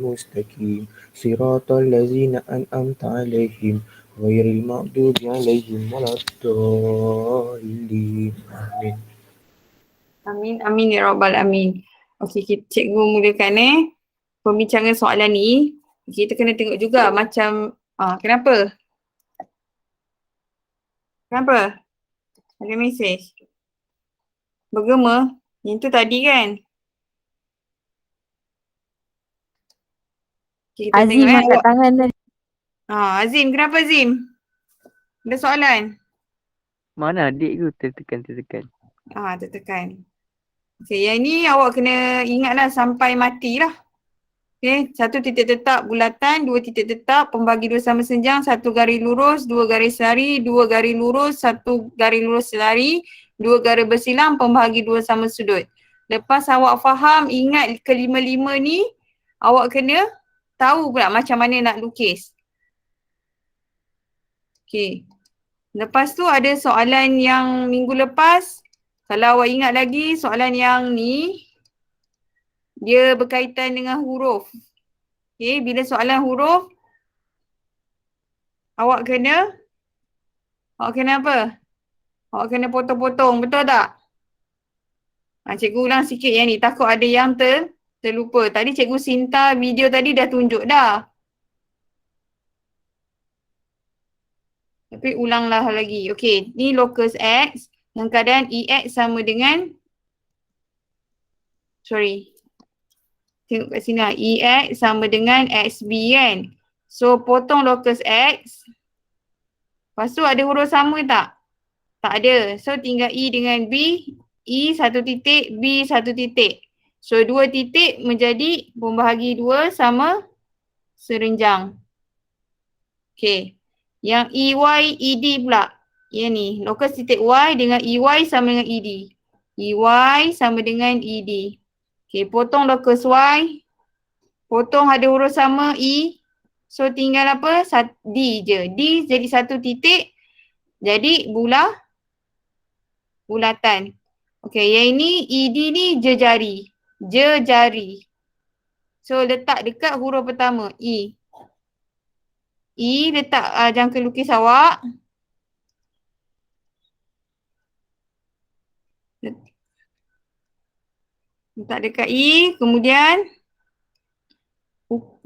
مستقيم صراط الذين أنعمت عليهم غير المغضوب عليهم ولا الضالين آمين. Amin, amin ya rabbal amin. Okey, cikgu mulakan pembincangan soalan ni. Kita kena tengok juga macam kenapa? Kenapa? Ada mesej. Bergema. Yang tu tadi kan? Okay, kita Azim tengok angkat tangan tadi. Azim, kenapa Azim? Ada soalan? Mana adik tu tertekan. Tertekan. Okay, yang ni awak kena ingatlah sampai matilah. Okay, 1 titik tetap bulatan, 2 titik tetap, pembagi 2 sama senjang, 1 garis lurus, 2 garis lari, 2 garis lurus, 1 garis lurus lari, 2 garis bersilang, pembagi 2 sama sudut. Lepas awak faham, ingat kelima-lima ni, awak kena tahu pula macam mana nak lukis. Okay. Lepas tu ada soalan yang minggu lepas. Kalau awak ingat lagi, soalan yang ni, dia berkaitan dengan huruf. Okay, bila soalan huruf, awak kena apa? Awak kena potong-potong, betul tak? Cikgu ulang sikit yang ni, takut ada yang terlupa. Tadi Cikgu Sinta video tadi dah tunjuk dah. Tapi ulanglah lagi. Okay, ni locus X yang keadaan EX sama dengan tengok kat sini lah. EX sama dengan XB kan. So potong locus X. Lepas tu ada huruf sama tak? Tak ada. So tinggal E dengan B. E 1 titik, B 1 titik. So 2 titik menjadi pembahagi 2 sama serenjang. Okay. Yang EY, ED pula. Yang ni. Locus titik Y dengan EY sama dengan ED. EY sama dengan ED. Okay, potong locus Y. Potong ada huruf sama E. So tinggal apa? D je. D jadi 1 titik. Jadi bulatan. Okay, yang ini ED ni jejari. Jejari. So letak dekat huruf pertama. E. E letak jangka lukis awak. Letak dekat E, kemudian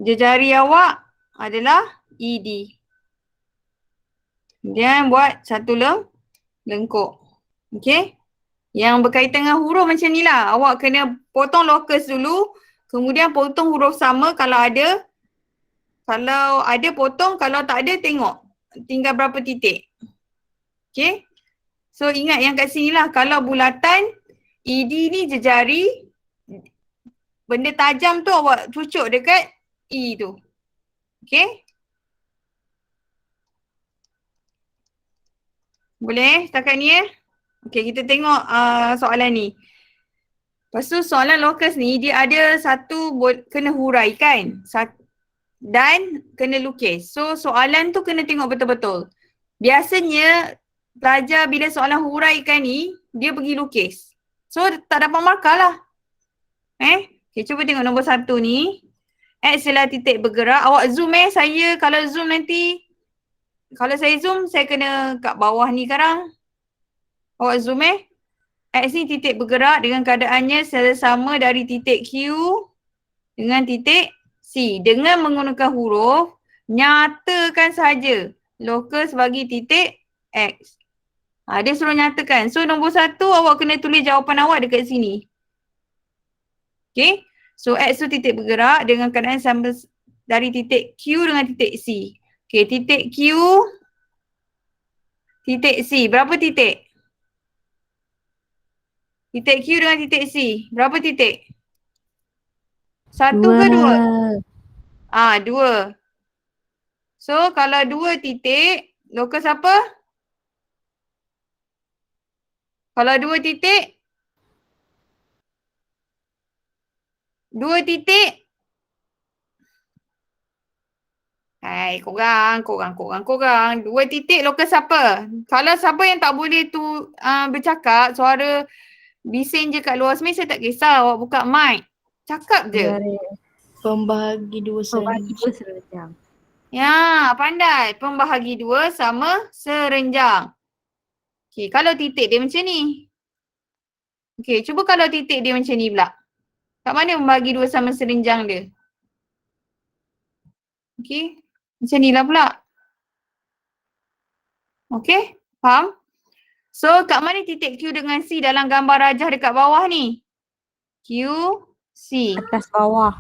jejari awak adalah ED. Kemudian buat satu lengkuk. Okay. Yang berkaitan dengan huruf macam ni lah. Awak kena potong locus dulu, kemudian potong huruf sama kalau ada. Kalau ada potong, kalau tak ada tengok. Tinggal berapa titik. Okay. So ingat yang kat sini lah. Kalau bulatan, ED ni jejari. Benda tajam tu awak cucuk dekat E tu. Okay. Boleh setakat ni Okay, kita tengok soalan ni. Lepas tu soalan locus ni dia ada satu kena huraikan dan kena lukis. So soalan tu kena tengok betul-betul. Biasanya pelajar bila soalan huraikan ni dia pergi lukis. So tak dapat markah lah. Okay, cuba tengok nombor 1 ni. X ialah titik bergerak. Awak zoom saya kalau zoom nanti. Kalau saya zoom, saya kena kat bawah ni sekarang. Awak zoom X ni titik bergerak dengan keadaannya sama dari titik Q dengan titik C. Dengan menggunakan huruf, nyatakan saja locus bagi titik X. Dia suruh nyatakan. So nombor 1 awak kena tulis jawapan awak dekat sini. Okay. So X tu titik bergerak dengan keadaan sama dari titik Q dengan titik C. Okay, titik Q, titik C. Berapa titik? Titik Q dengan titik C. Berapa titik? 1 ke 2? 2. So kalau 2 titik, locus apa? Kalau 2 titik, 2 titik. Hai, korang. 2 titik locus apa? Kalau siapa yang tak boleh tu bercakap, suara bising je kat luar. Sebenarnya saya tak kisah awak buka mic. Cakap je. Pembahagi dua Pembagi serenjang. dua serenjang. Ya, pandai. Pembahagi dua sama serenjang. Okey, kalau titik dia macam ni. Okey, cuba kalau titik dia macam ni pula. Kat mana membagi dua sama serenjang dia? Okey, macam ni lah pula. Okey, faham? So, kat mana titik Q dengan C dalam gambar rajah dekat bawah ni? Q, C. Atas bawah.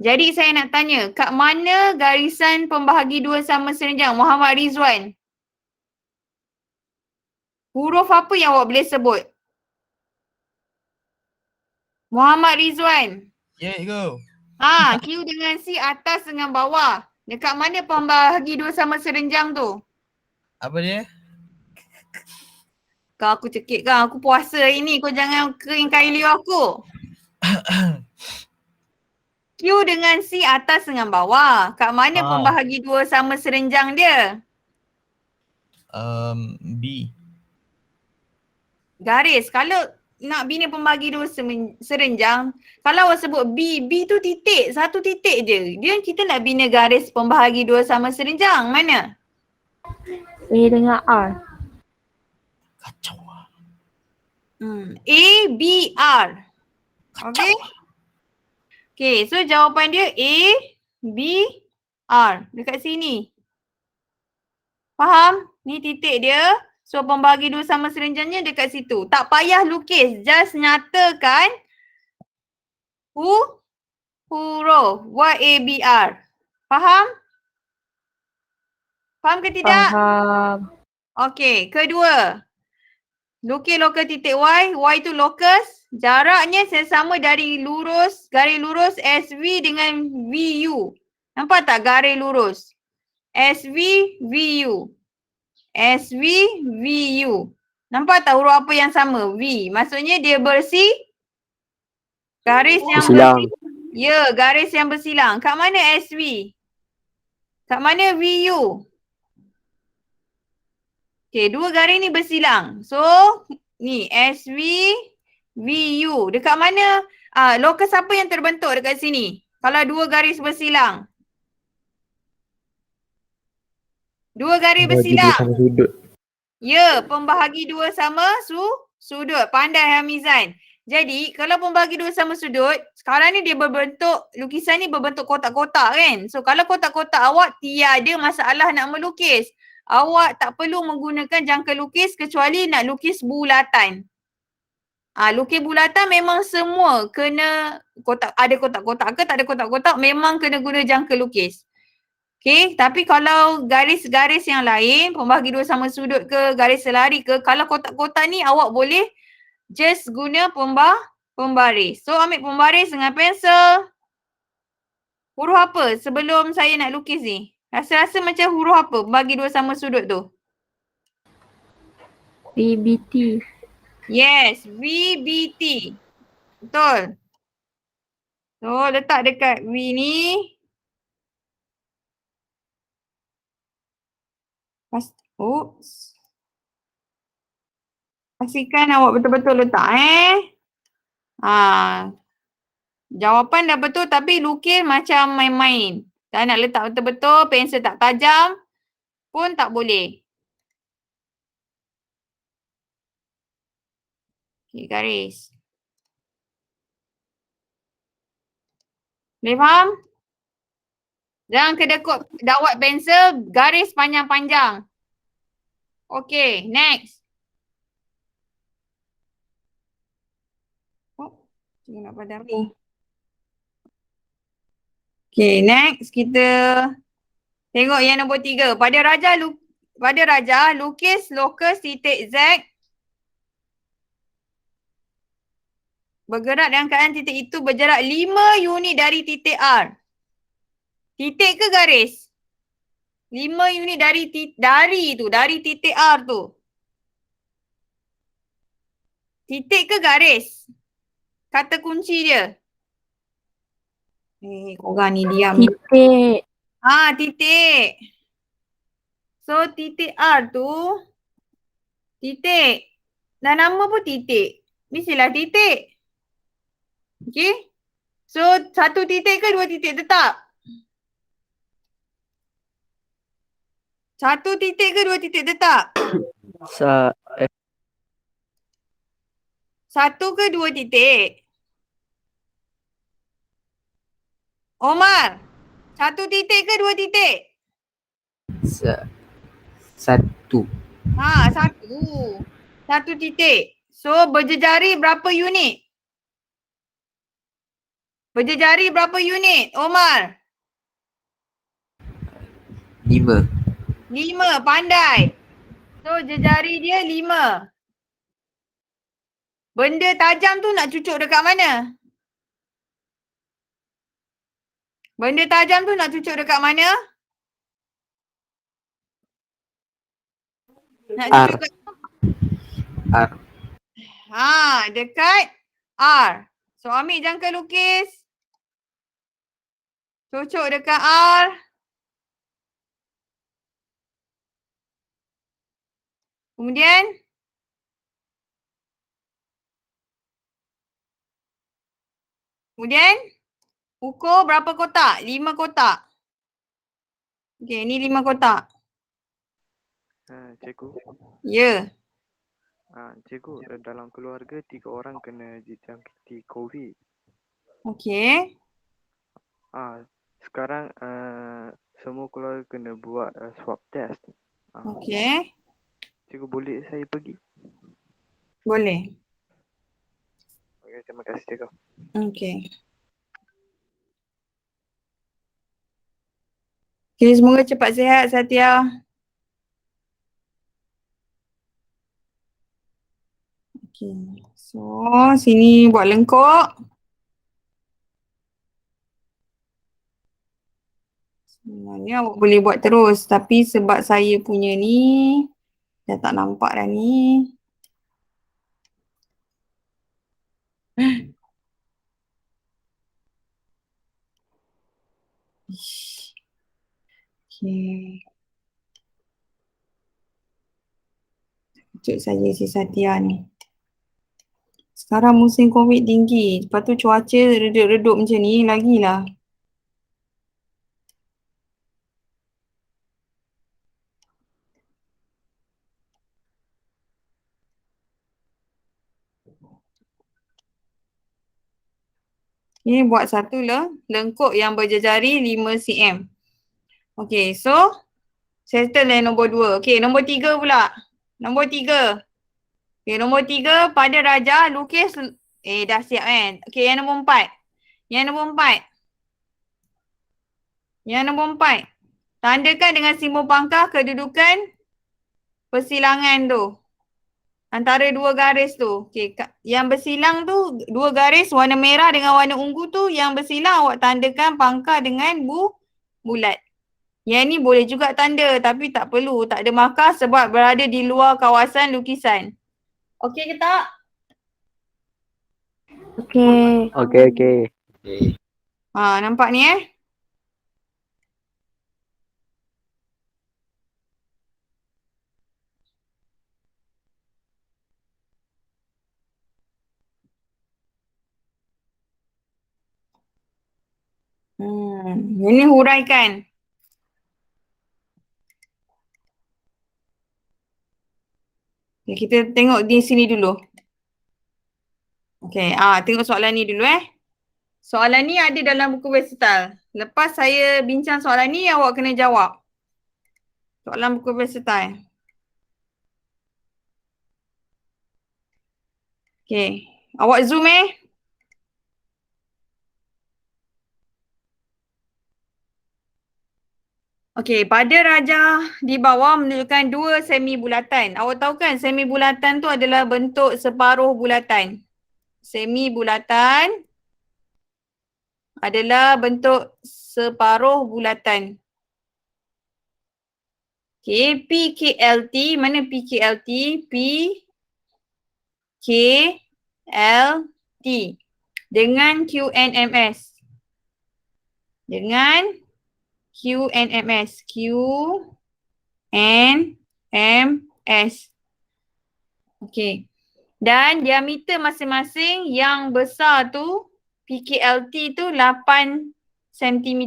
Jadi saya nak tanya, kat mana garisan pembahagi dua sama serenjang? Muhammad Rizwan. Huruf apa yang awak boleh sebut? Muhammad Rizwan. Ya, cikgu. Q dengan C atas dengan bawah. Dekat mana pembahagi dua sama serenjang tu? Apa dia? Kau aku cekik kau, aku puasa hari ni. Kau jangan kering kain liu aku. Q dengan C atas dengan bawah. Kat mana pembahagi dua sama serenjang dia? B. Garis. Kalau nak bina pembahagi dua serenjang, kalau awak sebut B, B tu titik. Satu titik je. Dia kita nak bina garis pembahagi dua sama serenjang. Mana? A dengan R. Kacau lah. A, B, R. Okay? Okay, so jawapan dia A, B, R. Dekat sini. Faham? Ni titik dia. So pembahagi dua sama serenjangnya dekat situ. Tak payah lukis. Just nyatakan huruf Y-A-B-R. Faham? Faham ke tidak? Faham. Okey, kedua. Lukis lokal titik Y. Y tu locus. Jaraknya sesama dari lurus, garis lurus SV dengan VU. Nampak tak garis lurus? SV, VU. SV, VU. Nampak tak huruf apa yang sama? V. Maksudnya dia garis yang Bersilang. Ya, garis yang bersilang. Kat mana SV? Kat mana VU? Okay, dua garis ni bersilang. So, ni SV, VU. Dekat mana? Locus apa yang terbentuk dekat sini? Kalau dua garis bersilang. Dua garis Bagi dia bersilang. sama sudut. Ya, pembahagi dua sama sudut. Pandai Hamizan. Jadi, kalau pembahagi dua sama sudut, sekarang ni dia berbentuk, lukisan ni berbentuk kotak-kotak kan? So, kalau kotak-kotak awak tiada masalah nak melukis. Awak tak perlu menggunakan jangka lukis kecuali nak lukis bulatan. Lukis bulatan memang semua kena kotak, ada kotak-kotak ke tak ada kotak-kotak, memang kena guna jangka lukis. Okay, tapi kalau garis-garis yang lain, pembahagi dua sama sudut ke, garis selari ke, kalau kotak-kotak ni awak boleh just guna pembaris. So ambil pembaris dengan pensel. Huruf apa sebelum saya nak lukis ni? Rasa-rasa macam huruf apa pembahagi dua sama sudut tu? VBT. Yes, VBT. Betul. So letak dekat V ni. Pastikan awak betul-betul letak Jawapan dah betul tapi lukis macam main-main. Tak nak letak betul-betul, pensel tak tajam pun tak boleh. Okay, garis. Boleh faham? Jangan kedekut dawat pensel, garis panjang-panjang. Okay, next. Jangan nak padam ni. Okay, next kita tengok yang nombor 3. Pada rajah lukis lokus titik Z bergerak dalam keadaan titik itu berjarak 5 unit dari titik R. Titik ke garis? 5 unit dari titik R tu. Titik ke garis? Kata kunci dia. Korang ni diam. Titik. Titik. So titik R tu titik. Dan nama pun titik. Mestilah titik. Okay. So, 1 titik ke 2 titik tetap? 1 titik ke 2 titik tetap? Sa 1 ke 2 titik? Omar, 1 titik ke 2 titik? Satu. Ha, 1. 1 titik. So, berjejari berapa unit? Berjejari berapa unit, Omar? 5. 5, pandai. So, jejari dia 5. Benda tajam tu nak cucuk dekat mana? Benda tajam tu nak cucuk dekat mana? Nak R. cucuk kat... R. Ha, dekat R. So, ambil jangka lukis. Cucuk dekat R. Kemudian, ukur berapa kotak? 5 kotak. Okey, ni 5 kotak. Cikgu, Ya. cikgu, dalam keluarga 3 orang kena dijangkiti COVID. Okey. Sekarang semua keluarga kena buat swab test. Okey. Cikgu, boleh saya pergi? Boleh. Okay, terima kasih cikgu. Okey. Okey, semoga cepat sihat, Satya. Okey. So, sini buat lengkok. Sebenarnya awak boleh buat terus, tapi sebab saya punya ni dah tak nampak dah ni. Okey. Kejut saja si Satya ni. Sekarang musim COVID tinggi. Lepas tu cuaca redup-redup macam ni lagilah. Ni buat satu lengkuk yang berjejari 5 cm. Okey, so settle yang nombor 2. Okey, nombor 3 pula. Nombor 3. Okey, nombor 3 pada Raja lukis. Dah siap kan? Okey, yang nombor 4. Yang nombor 4. Yang nombor 4. Tandakan dengan simbol pangkah kedudukan persilangan tu. Antara 2 garis tu. Okey, yang bersilang tu 2 garis warna merah dengan warna ungu tu, yang bersilang awak tandakan pangkah dengan bulat. Yang ni boleh juga tanda tapi tak perlu, tak ada markah sebab berada di luar kawasan lukisan. Okey ke tak? Okey. okey. Nampak ni Ini huraikan. Okay, kita tengok di sini dulu. Okey, tengok soalan ni dulu Soalan ni ada dalam buku versatile. Lepas saya bincang soalan ni, awak kena jawab. Soalan buku versatile. Okey, awak zoom Okey, pada Raja di bawah menunjukkan 2 semi bulatan. Awak tahu kan semi bulatan tu adalah bentuk separuh bulatan. Semi bulatan adalah bentuk separuh bulatan. Okey, PKLT, mana PKLT? PKLT dengan QNMS. Dengan QNMS. QNMS. Okey. Dan diameter masing-masing yang besar tu, PKLT tu 8 cm.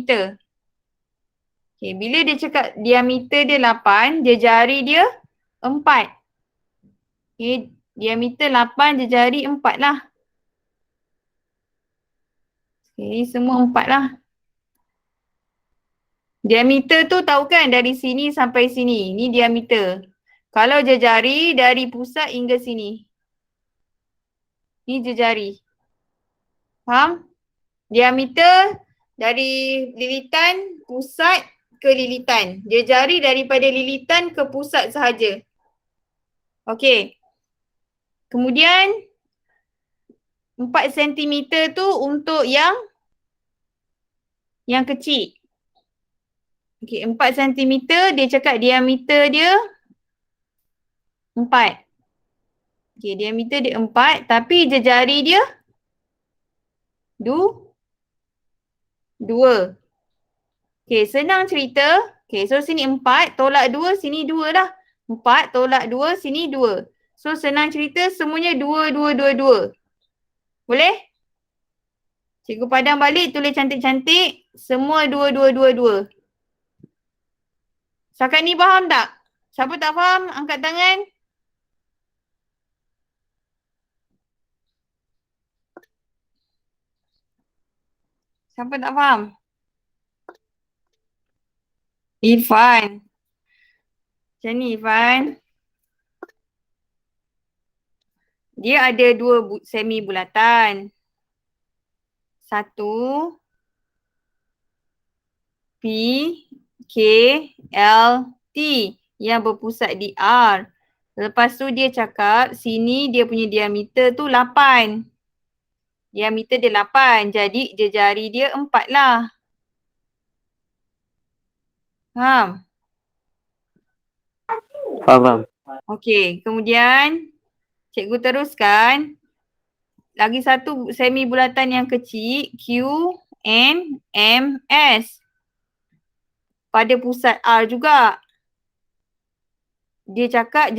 Okay, bila dia cakap diameter dia 8, jejari dia 4. Okay, diameter 8, jejari 4 lah. Okay, semua 4 lah. Diameter tu tahu kan dari sini sampai sini. Ni diameter. Kalau jejari dari pusat hingga sini. Ni jejari. Faham? Diameter dari lilitan pusat ke lilitan. Jejari daripada lilitan ke pusat sahaja. Okey. Kemudian 4 cm tu untuk yang kecil. Okey, 4 cm dia cakap diameter dia 4. Okey, diameter dia 4 tapi jejari dia 2. Okey, senang cerita. Okey, so sini 4 tolak 2, sini 2 lah. 4 tolak 2, sini 2. So senang cerita semuanya 2, 2, 2, 2. Boleh? Cikgu padam balik, tulis cantik-cantik. Semua 2, 2, 2, 2. Setakat ni faham tak? Siapa tak faham, angkat tangan. Siapa tak faham? Irfan. Macam ni Irfan. Dia ada 2 semi bulatan. Satu P, K, L, T yang berpusat di R. Lepas tu dia cakap sini dia punya diameter tu 8. Diameter dia 8. Jadi jejari dia 4 lah. Faham? Faham. Okey, kemudian cikgu teruskan. Lagi satu semi bulatan yang kecil, Q, N, M, S. Pada pusat R juga. Dia cakap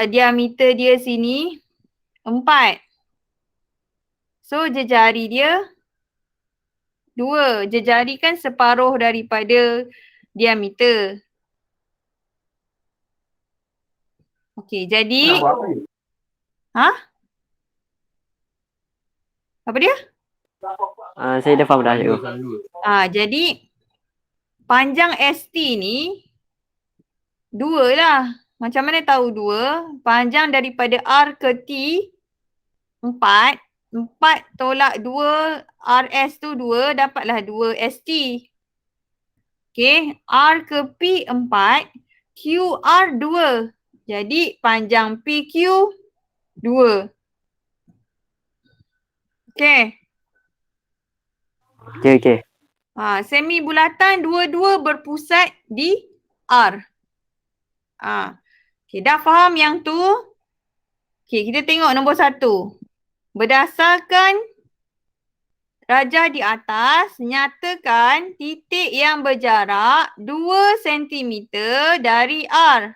diameter dia sini 4. So jejari dia 2. Jejari kan separuh daripada diameter. Okey, jadi apa dia? Saya dah faham dah cikgu. Jadi panjang ST ni 2 lah. Macam mana tahu 2? Panjang daripada R ke T 4. 4 tolak 2 RS tu 2, dapatlah 2 ST. Okey, R ke P 4, QR 2. Jadi panjang PQ 2. Okey. Okey. Semi bulatan dua-dua berpusat di R. Okey, dah faham yang tu? Okey, kita tengok nombor 1. Berdasarkan rajah di atas, nyatakan titik yang berjarak 2 cm dari R.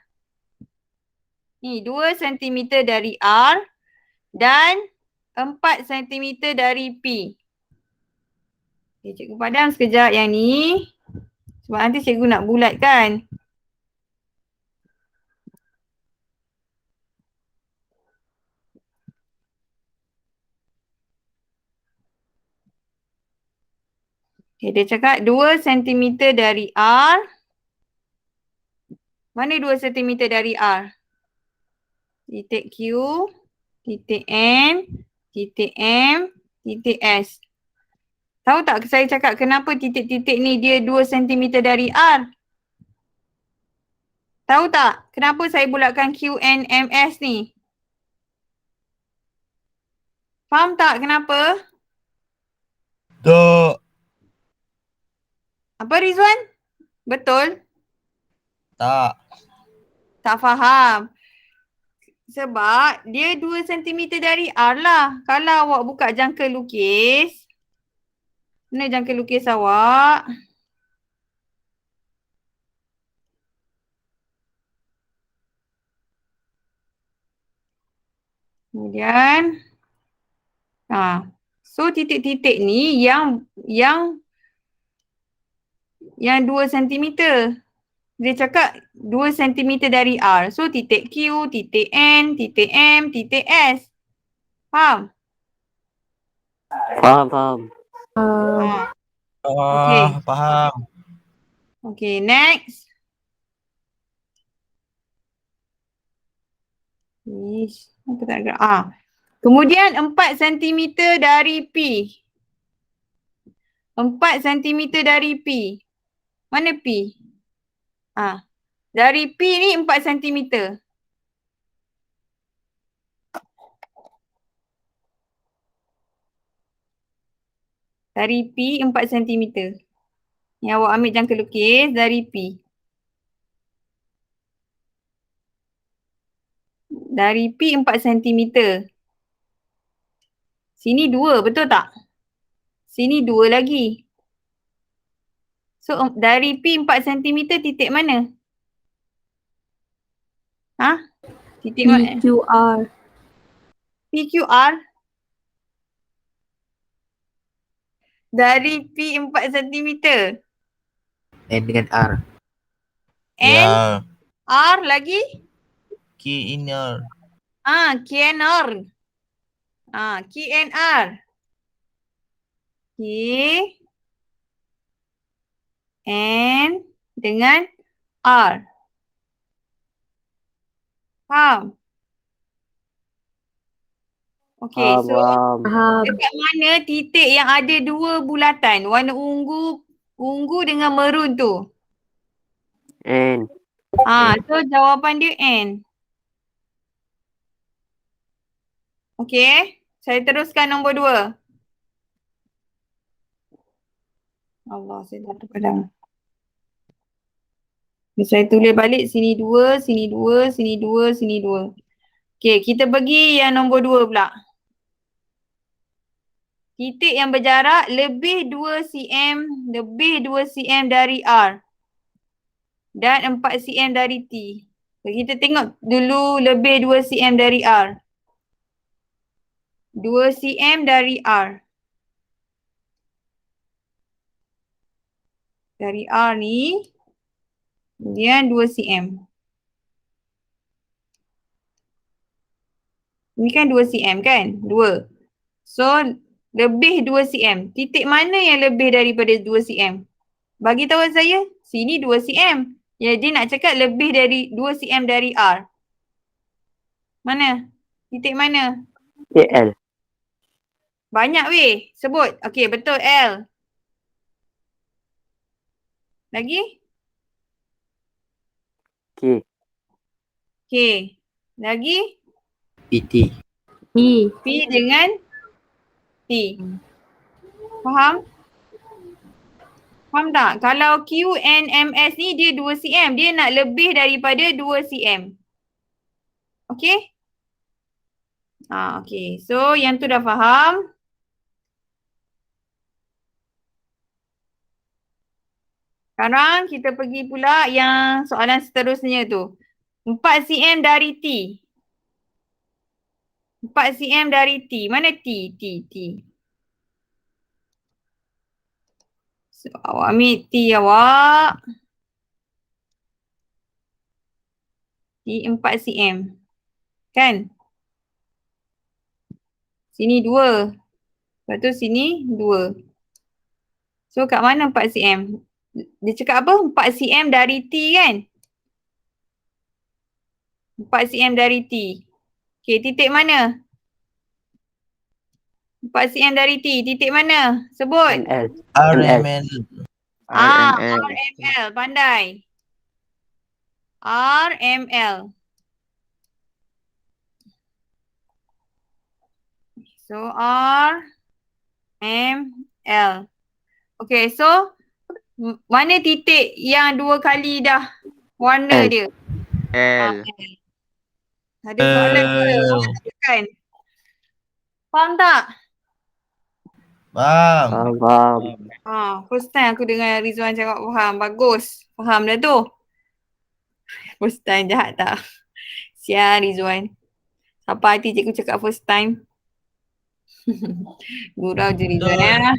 Ni 2 cm dari R dan 4 cm dari P. Okay, cikgu padam sekejap yang ni. Sebab nanti cikgu nak bulatkan. Okay, dia cakap 2 cm dari R. Mana 2 cm dari R? Titik Q, titik N, titik M, titik S. Tahu tak saya cakap kenapa titik-titik ni dia 2 cm dari R? Tahu tak kenapa saya bulatkan Q, N, M, S ni? Faham tak kenapa? Tok. Apa Rizwan? Betul? Tak. Tak faham. Sebab dia 2 cm dari R lah. Kalau awak buka jangka lukis. Mana jangka lukis awak? Kemudian. So titik-titik ni yang 2 sentimeter. Dia cakap 2 sentimeter dari R. So titik Q, titik N, titik M, titik S. Faham? Faham. Ha. Okay. Faham. Okay, next. Ish, apa tak gerak? Kemudian 4 sentimeter dari P. 4 sentimeter dari P. Mana P? Dari P ni 4 sentimeter. Dari P 4 cm. Yang awak ambil jangka lukis dari P. Dari P 4 cm. Sini 2, betul tak? Sini 2 lagi. So dari P 4 cm titik mana? Titik mana? PQR. PQR. Dari P 4 cm. N dengan R. N, Ya. R lagi? Key inner. KNR. KNR. K N dengan R. Faham? Okay, so Faham. dekat mana titik yang ada 2 bulatan warna ungu dengan merun tu? N. So jawapan dia N. Okay, saya teruskan nombor 2. Allah, saya dah terpadam. Saya tulis balik sini 2, sini 2, sini 2, sini 2. Okay, kita pergi yang nombor 2 pula. Titik yang berjarak lebih 2 cm dari R. Dan 4 cm dari T. So, kita tengok dulu lebih 2 cm dari R. 2 cm dari R. Dari R ni, kemudian 2 cm. Ini kan 2 cm kan? 2. So, lebih 2 cm. Titik mana yang lebih daripada 2 cm? Bagi tahu saya, sini 2 cm. Ya, dia nak cakap lebih dari 2 cm dari R. Mana? Titik mana? L. Banyak weh. Sebut. Okey, betul L. Lagi? K. K. Lagi? PT. P. P dengan T. Faham? Faham tak? Kalau Q, N, M, S ni dia 2 cm. Dia nak lebih daripada 2 cm. Okey? Okey. So, yang tu dah faham. Sekarang kita pergi pula yang soalan seterusnya tu. 4 cm dari T. 4 cm dari T. Mana T? T. So, awak ambil T awak. T 4 cm. Kan? Sini 2. Lepas tu sini 2. So kat mana 4 cm? Dia cakap apa? 4 cm dari T kan? 4 cm dari T. Okay, titik mana? 4 cm dari T. Titik mana? Sebut. L. RML. RML. RML. Pandai. RML. So RML. Okay, so mana titik yang 2 kali dah warna L. dia? L. Ada soalan ke? Awak tekan. Faham tak? Faham. First time aku dengar Rizwan cakap faham. Bagus. Faham dah tu. First time jahat tak? Sial Rizwan. Siapa hati cikgu cakap first time? Gurau je Rizwan Betul. ya.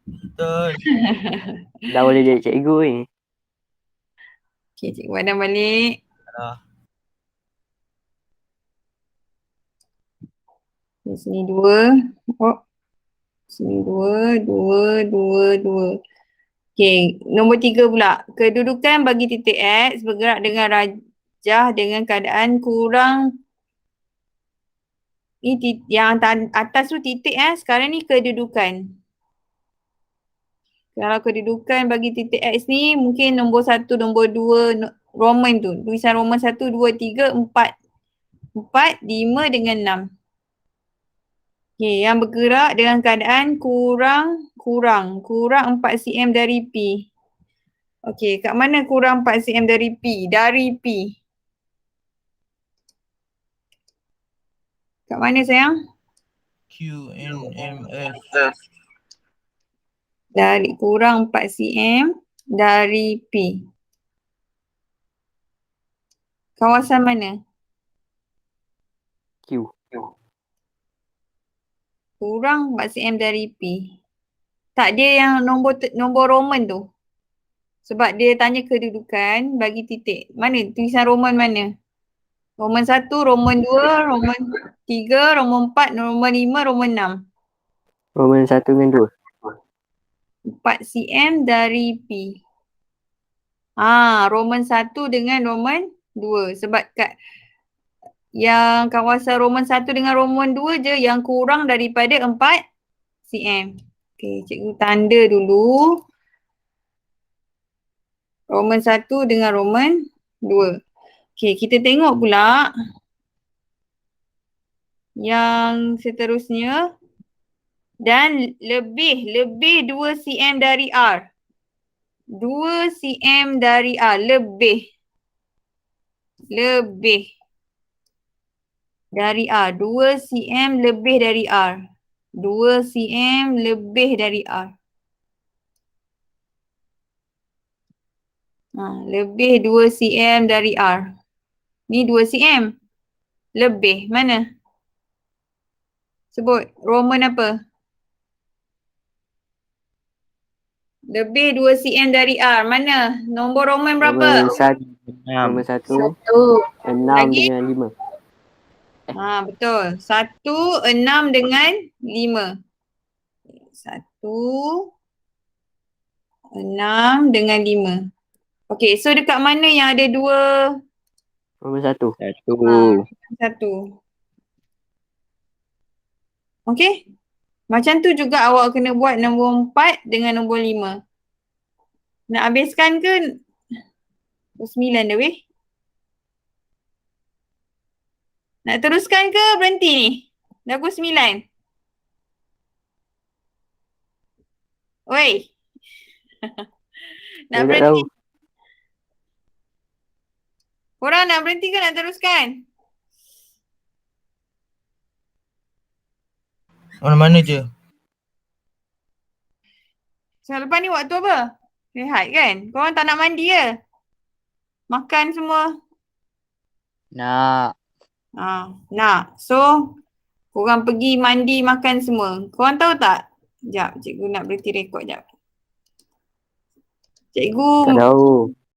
Betul. Dah boleh jadi cikgu ni. Okay, cikgu Adam balik. Dah. Okay, sini 2. Oh. Sini 2. Okay, nombor 3 pula. Kedudukan bagi titik X bergerak dengan rajah dengan keadaan kurang. Ni yang atas tu titik sekarang ni kedudukan. Kalau kedudukan bagi titik X ni mungkin nombor 1, nombor 2 Roman tu. Tulisan Roman 1, 2, 3, 4. 4, 5 dengan 6. Okay, yang bergerak dengan keadaan kurang 4 cm dari P. Okay, kat mana kurang 4 cm dari P? Dari P. Kat mana sayang? Q, N, M, F. Dari kurang 4 cm dari P. Kawasan mana? Q. Kurang 4 cm dari P. Tak, dia yang nombor Roman tu. Sebab dia tanya kedudukan bagi titik. Mana? Tulisan Roman mana? Roman 1, Roman 2, Roman 3, Roman 4, Roman 5, Roman 6. Roman 1 dengan 2. 4 cm dari P. Roman 1 dengan Roman 2. Sebab yang kawasan Roman 1 dengan Roman 2 je yang kurang daripada 4 cm. Okay, cikgu tanda dulu. Roman 1 dengan Roman 2. Okay, kita tengok pula yang seterusnya. Dan lebih 2 cm dari R. 2 cm dari R. Lebih dari R. 2 cm lebih dari R. 2 cm lebih dari R. Lebih 2 cm dari R. Ni 2 cm. Lebih. Mana? Sebut. Roman apa? Lebih 2 cm dari R. Mana? Nombor Roman berapa? Roman 1. 6. Roman 1. 6 Lagi? dengan 5. Betul. 1, 6 dengan 5. 1, 6 dengan 5. Okay, so dekat mana yang ada 2? Roman 1. 1. Okay. Macam tu juga awak kena buat nombor 4 dengan nombor 5. Nak habiskan ke? 9 dah weh. Nak teruskan ke berhenti ni? Dah pukul 9. Oi. Nak Saya tak berhenti? tahu. Korang nak berhenti ke nak teruskan? Mana-mana je. So lepas ni waktu apa? Rehat kan? Korang tak nak mandi ke? Makan semua? Nak. Nak. So, korang pergi mandi makan semua. Korang tahu tak? Sekejap, cikgu nak berhenti rekod sekejap. Cikgu Tak tahu.